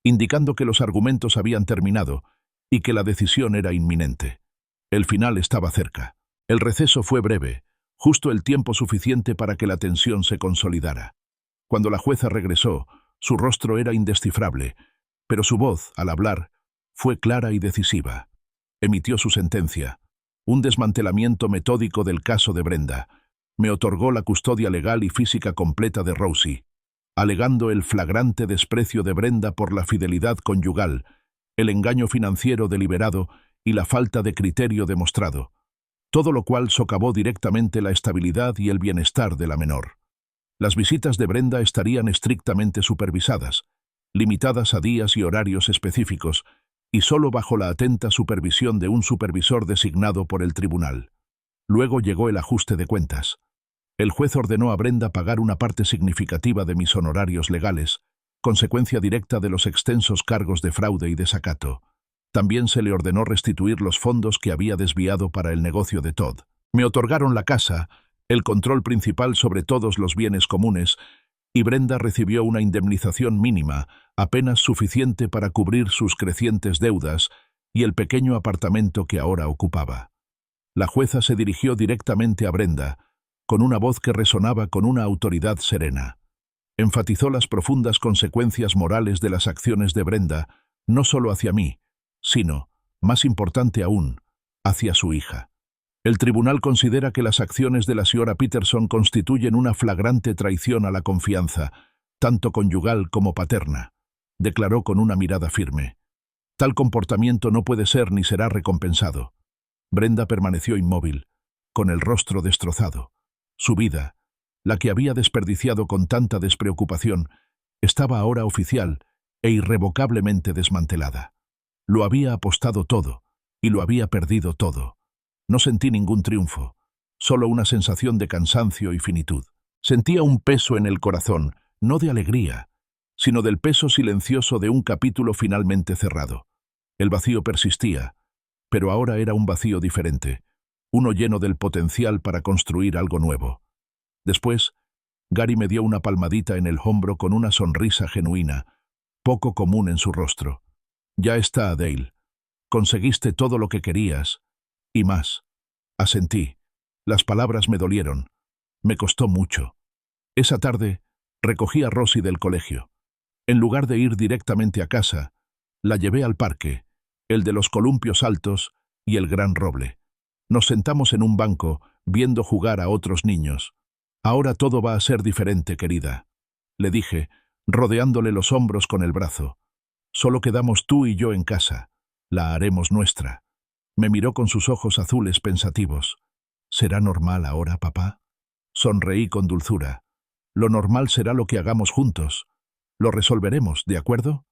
indicando que los argumentos habían terminado y que la decisión era inminente. El final estaba cerca. El receso fue breve, justo el tiempo suficiente para que la tensión se consolidara. Cuando la jueza regresó, su rostro era indescifrable, pero su voz, al hablar, fue clara y decisiva. Emitió su sentencia, un desmantelamiento metódico del caso de Brenda. Me otorgó la custodia legal y física completa de Rosy, alegando el flagrante desprecio de Brenda por la fidelidad conyugal, el engaño financiero deliberado y la falta de criterio demostrado, todo lo cual socavó directamente la estabilidad y el bienestar de la menor. Las visitas de Brenda estarían estrictamente supervisadas, limitadas a días y horarios específicos, y solo bajo la atenta supervisión de un supervisor designado por el tribunal. Luego llegó el ajuste de cuentas. El juez ordenó a Brenda pagar una parte significativa de mis honorarios legales, consecuencia directa de los extensos cargos de fraude y desacato. También se le ordenó restituir los fondos que había desviado para el negocio de Todd. Me otorgaron la casa, el control principal sobre todos los bienes comunes, y Brenda recibió una indemnización mínima, apenas suficiente para cubrir sus crecientes deudas y el pequeño apartamento que ahora ocupaba. La jueza se dirigió directamente a Brenda, con una voz que resonaba con una autoridad serena. Enfatizó las profundas consecuencias morales de las acciones de Brenda, no solo hacia mí, sino, más importante aún, hacia su hija. El tribunal considera que las acciones de la señora Peterson constituyen una flagrante traición a la confianza, tanto conyugal como paterna, declaró con una mirada firme. Tal comportamiento no puede ser ni será recompensado. Brenda permaneció inmóvil, con el rostro destrozado. Su vida, la que había desperdiciado con tanta despreocupación, estaba ahora oficial e irrevocablemente desmantelada. Lo había apostado todo, y lo había perdido todo. No sentí ningún triunfo, solo una sensación de cansancio y finitud. Sentía un peso en el corazón, no de alegría, sino del peso silencioso de un capítulo finalmente cerrado. El vacío persistía, pero ahora era un vacío diferente, uno lleno del potencial para construir algo nuevo. Después, Gary me dio una palmadita en el hombro con una sonrisa genuina, poco común en su rostro. «Ya está, Dale. Conseguiste todo lo que querías, y más». Asentí. Las palabras me dolieron. Me costó mucho. Esa tarde, recogí a Rosy del colegio. En lugar de ir directamente a casa, la llevé al parque, el de los columpios altos y el gran roble. Nos sentamos en un banco, viendo jugar a otros niños. «Ahora todo va a ser diferente, querida», le dije, rodeándole los hombros con el brazo. «Solo quedamos tú y yo en casa. La haremos nuestra». Me miró con sus ojos azules pensativos. «¿Será normal ahora, papá?» Sonreí con dulzura. «Lo normal será lo que hagamos juntos. Lo resolveremos, ¿de acuerdo?»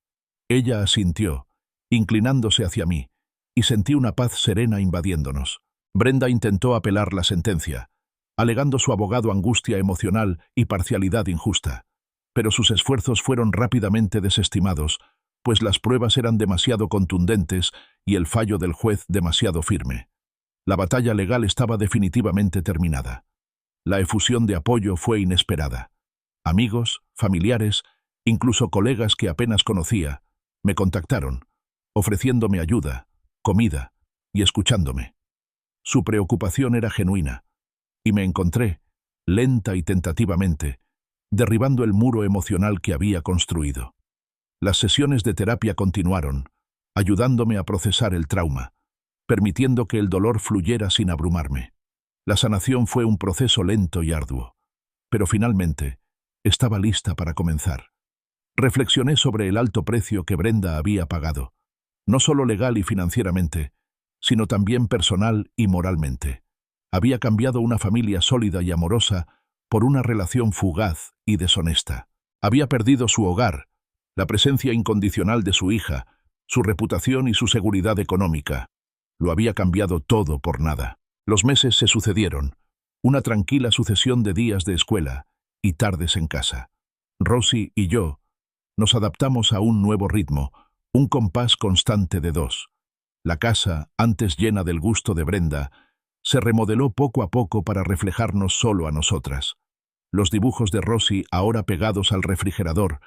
Ella asintió, inclinándose hacia mí, y sentí una paz serena invadiéndonos. Brenda intentó apelar la sentencia, alegando su abogado angustia emocional y parcialidad injusta. Pero sus esfuerzos fueron rápidamente desestimados, pues las pruebas eran demasiado contundentes y el fallo del juez demasiado firme. La batalla legal estaba definitivamente terminada. La efusión de apoyo fue inesperada. Amigos, familiares, incluso colegas que apenas conocía, me contactaron, ofreciéndome ayuda, comida y escuchándome. Su preocupación era genuina, y me encontré, lenta y tentativamente, derribando el muro emocional que había construido. Las sesiones de terapia continuaron, ayudándome a procesar el trauma, permitiendo que el dolor fluyera sin abrumarme. La sanación fue un proceso lento y arduo, pero finalmente estaba lista para comenzar. Reflexioné sobre el alto precio que Brenda había pagado, no solo legal y financieramente, sino también personal y moralmente. Había cambiado una familia sólida y amorosa por una relación fugaz y deshonesta. Había perdido su hogar, la presencia incondicional de su hija, su reputación y su seguridad económica. Lo había cambiado todo por nada. Los meses se sucedieron, una tranquila sucesión de días de escuela y tardes en casa. Rosie y yo nos adaptamos a un nuevo ritmo, un compás constante de dos. La casa, antes llena del gusto de Brenda, se remodeló poco a poco para reflejarnos solo a nosotras. Los dibujos de Rosie ahora pegados al refrigerador,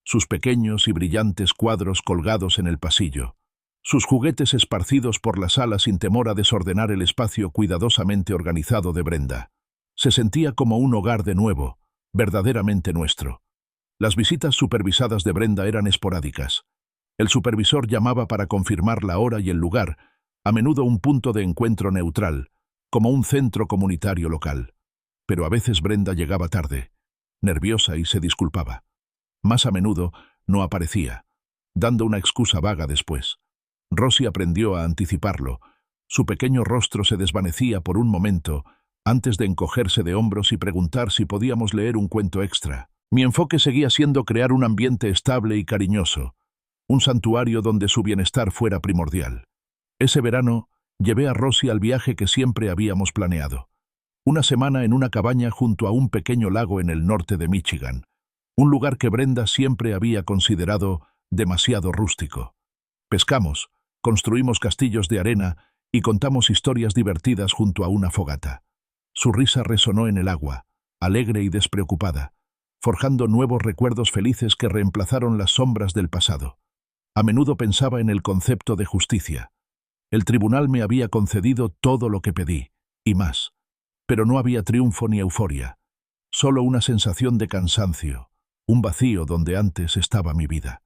sus pequeños y brillantes cuadros colgados en el pasillo, sus juguetes esparcidos por la sala sin temor a desordenar el espacio cuidadosamente organizado de Brenda. Se sentía como un hogar de nuevo, verdaderamente nuestro. Las visitas supervisadas de Brenda eran esporádicas. El supervisor llamaba para confirmar la hora y el lugar, a menudo un punto de encuentro neutral, como un centro comunitario local. Pero a veces Brenda llegaba tarde, nerviosa y se disculpaba. Más a menudo no aparecía, dando una excusa vaga después. Rosie aprendió a anticiparlo. Su pequeño rostro se desvanecía por un momento antes de encogerse de hombros y preguntar si podíamos leer un cuento extra. Mi enfoque seguía siendo crear un ambiente estable y cariñoso, un santuario donde su bienestar fuera primordial. Ese verano llevé a Rosie al viaje que siempre habíamos planeado. Una semana en una cabaña junto a un pequeño lago en el norte de Michigan, un lugar que Brenda siempre había considerado demasiado rústico. Pescamos, construimos castillos de arena y contamos historias divertidas junto a una fogata. Su risa resonó en el agua, alegre y despreocupada, forjando nuevos recuerdos felices que reemplazaron las sombras del pasado. A menudo pensaba en el concepto de justicia. El tribunal me había concedido todo lo que pedí, y más. Pero no había triunfo ni euforia, solo una sensación de cansancio, un vacío donde antes estaba mi vida.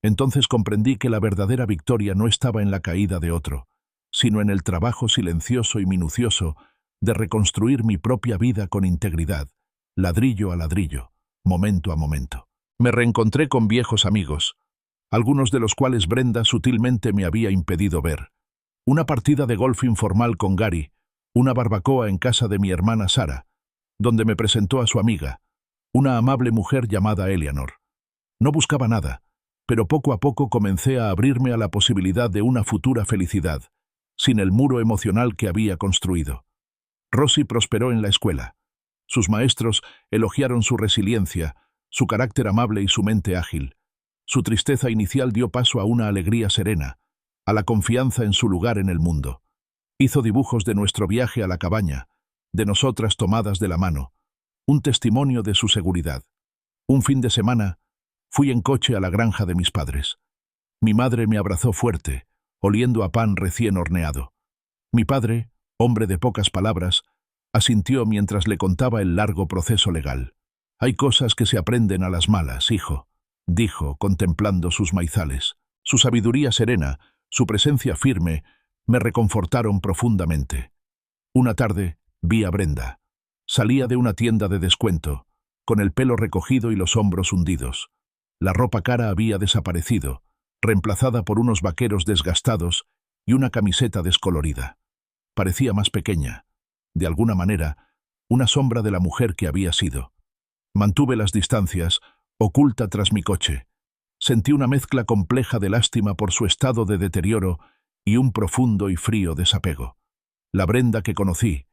Entonces comprendí que la verdadera victoria no estaba en la caída de otro, sino en el trabajo silencioso y minucioso de reconstruir mi propia vida con integridad, ladrillo a ladrillo, momento a momento. Me reencontré con viejos amigos, algunos de los cuales Brenda sutilmente me había impedido ver. Una partida de golf informal con Gary, una barbacoa en casa de mi hermana Sara, donde me presentó a su amiga, una amable mujer llamada Eleanor. No buscaba nada, pero poco a poco comencé a abrirme a la posibilidad de una futura felicidad, sin el muro emocional que había construido. Rosie prosperó en la escuela. Sus maestros elogiaron su resiliencia, su carácter amable y su mente ágil. Su tristeza inicial dio paso a una alegría serena, a la confianza en su lugar en el mundo. Hizo dibujos de nuestro viaje a la cabaña, de nosotras tomadas de la mano, un testimonio de su seguridad. Un fin de semana, fui en coche a la granja de mis padres. Mi madre me abrazó fuerte, oliendo a pan recién horneado. Mi padre, hombre de pocas palabras, asintió mientras le contaba el largo proceso legal. «Hay cosas que se aprenden a las malas, hijo», dijo, contemplando sus maizales. Su sabiduría serena, su presencia firme, me reconfortaron profundamente. Una tarde vi a Brenda. Salía de una tienda de descuento, con el pelo recogido y los hombros hundidos. La ropa cara había desaparecido, reemplazada por unos vaqueros desgastados y una camiseta descolorida. Parecía más pequeña, de alguna manera, una sombra de la mujer que había sido. Mantuve las distancias, oculta tras mi coche. Sentí una mezcla compleja de lástima por su estado de deterioro y un profundo y frío desapego. La Brenda que conocí,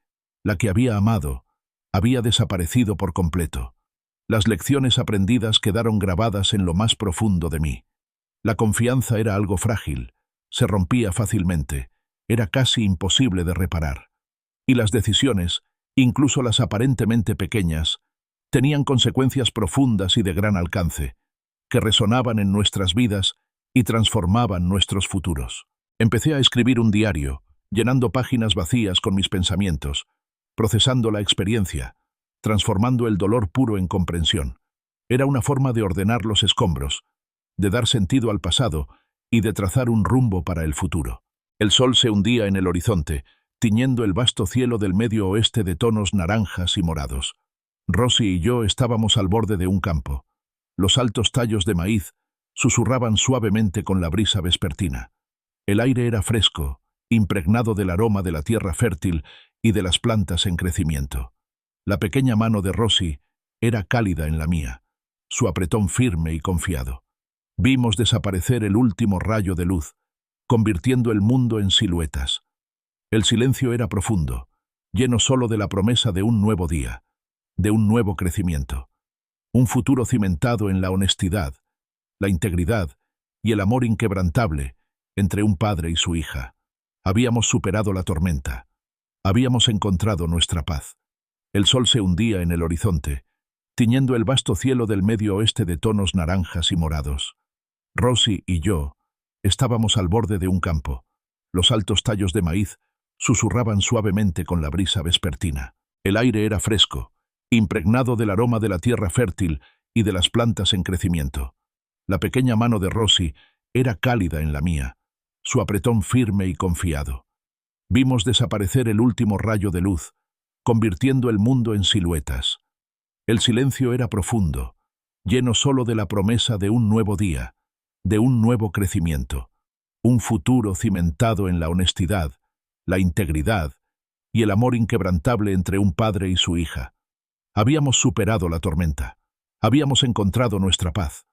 la que había amado, había desaparecido por completo. Las lecciones aprendidas quedaron grabadas en lo más profundo de mí. La confianza era algo frágil, se rompía fácilmente, era casi imposible de reparar. Y las decisiones, incluso las aparentemente pequeñas, tenían consecuencias profundas y de gran alcance, que resonaban en nuestras vidas y transformaban nuestros futuros. Empecé a escribir un diario, llenando páginas vacías con mis pensamientos, procesando la experiencia, transformando el dolor puro en comprensión. Era una forma de ordenar los escombros, de dar sentido al pasado y de trazar un rumbo para el futuro. El sol se hundía en el horizonte, tiñendo el vasto cielo del medio oeste de tonos naranjas y morados. Rosie y yo estábamos al borde de un campo. Los altos tallos de maíz susurraban suavemente con la brisa vespertina. El aire era fresco, impregnado del aroma de la tierra fértil y de las plantas en crecimiento. La pequeña mano de Rosie era cálida en la mía, su apretón firme y confiado. Vimos desaparecer el último rayo de luz, convirtiendo el mundo en siluetas. El silencio era profundo, lleno solo de la promesa de un nuevo día, de un nuevo crecimiento, un futuro cimentado en la honestidad, la integridad y el amor inquebrantable entre un padre y su hija. Habíamos superado la tormenta. Habíamos encontrado nuestra paz. El sol se hundía en el horizonte, tiñendo el vasto cielo del medio oeste de tonos naranjas y morados. Rosie y yo estábamos al borde de un campo. Los altos tallos de maíz susurraban suavemente con la brisa vespertina. El aire era fresco, impregnado del aroma de la tierra fértil y de las plantas en crecimiento. La pequeña mano de Rosie era cálida en la mía, su apretón firme y confiado. Vimos desaparecer el último rayo de luz, convirtiendo el mundo en siluetas. El silencio era profundo, lleno solo de la promesa de un nuevo día, de un nuevo crecimiento, un futuro cimentado en la honestidad, la integridad y el amor inquebrantable entre un padre y su hija. Habíamos superado la tormenta. Habíamos encontrado nuestra paz.